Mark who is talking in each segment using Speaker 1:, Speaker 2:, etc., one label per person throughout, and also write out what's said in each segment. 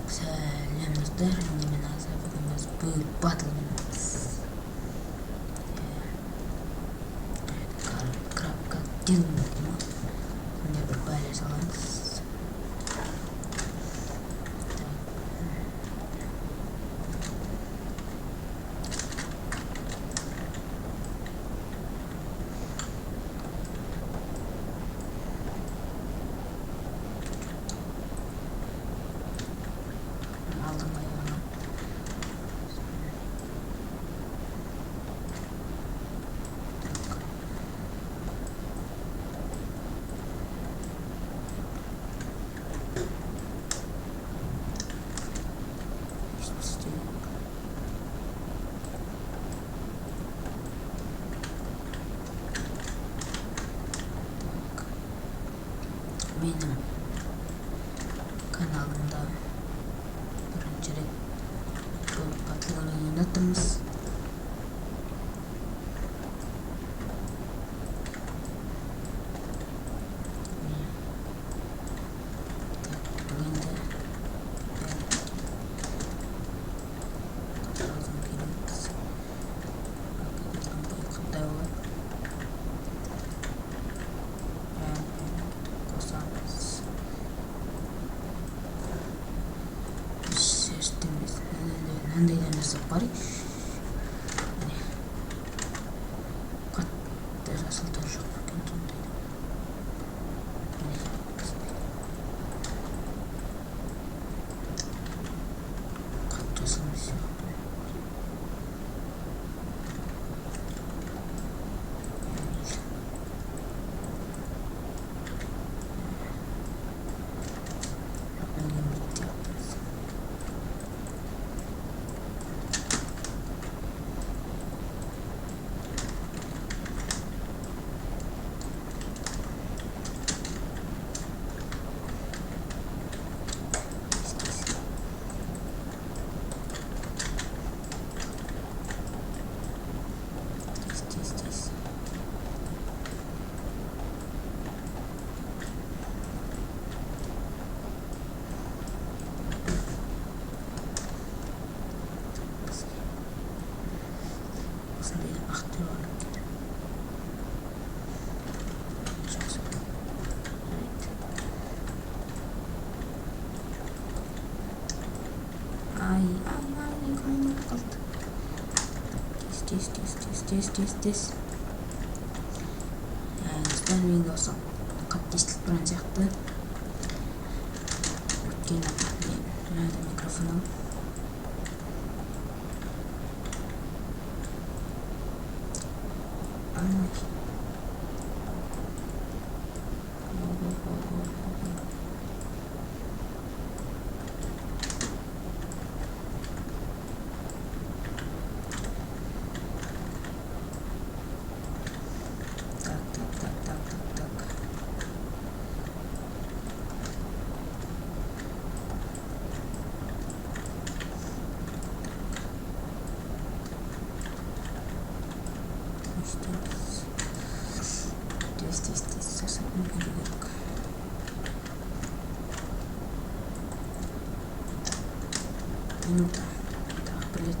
Speaker 1: Сәлем достар, мен Аса, бүгін біз бұл батл ойнаймыз. Крапка дил дейді ма? Сондай бір байлар саламыз. Aldım ayağını. Benim kanalımda birinci bu patlıcanı yönetimiz. Bugün de lazım geliriz. Bu yakında olur. Kosamız. Sistemiz. Nanti narsa pari. Kat terasa terjun mungkin tuntai. Kat terasa masih. Osonday aktör olib ketadi. Ay, koyun kaldı. Тез. Достар мен осы қатыгездік бірін сияқты. Өткен мен микрофоным. Так. Здесь совсем не керек. Минута. Так, блин.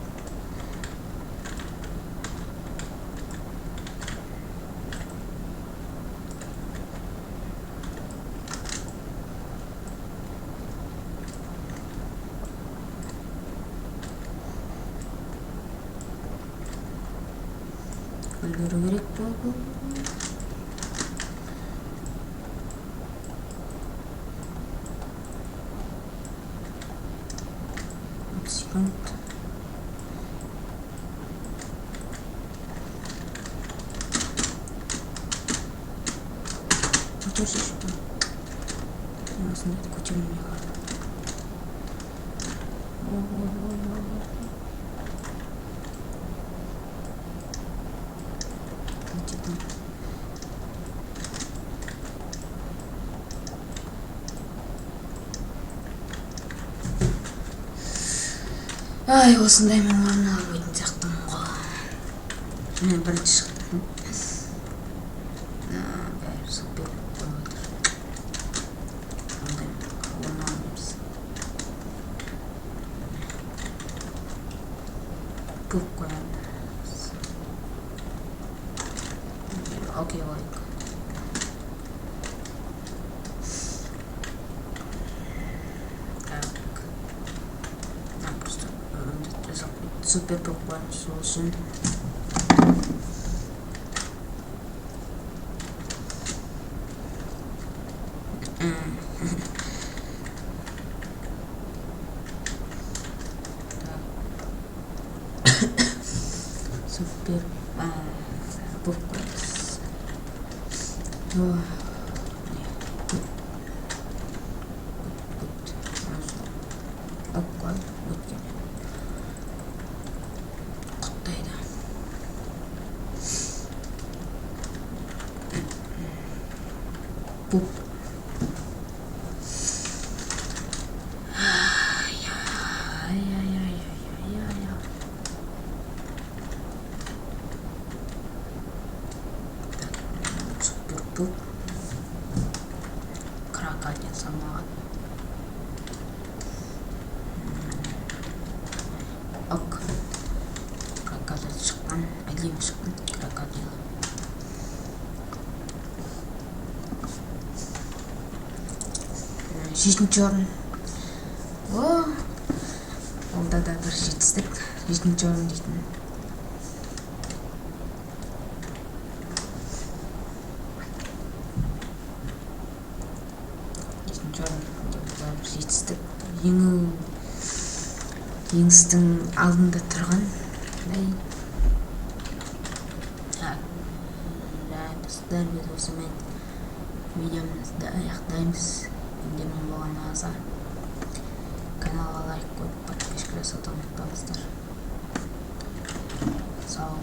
Speaker 1: Үлгеру керек бұл. Секунд. Держи что-то. У нас нет кучерных. Ай, осындай мен орын алып өйтін сияқтымын ғой. Мен бірінші шықтым. Бәрі супер болып отыр. Ондай орын аламыз. көп қоямын. Окей қойдық. Так. Просто супер көп қоямын сол үшін. Супер көп қоямыз. Құттайды. Пуп. Супер пуп. Крокодил самолет. Ок. Крокодил шыққан, әдемі шыққан крокодил. Жетінші орын. Олда да бір жетістік. Жетінші орын дейтін. Жетінші орын да бір жетістік. Еңістің алдында тұрған. Достар, біз осымен видеомызды аяқтаймыз. Менде мен болған ағза. Каналға лайк қойып, подписка жасауды ұмытпаңыздар. Сау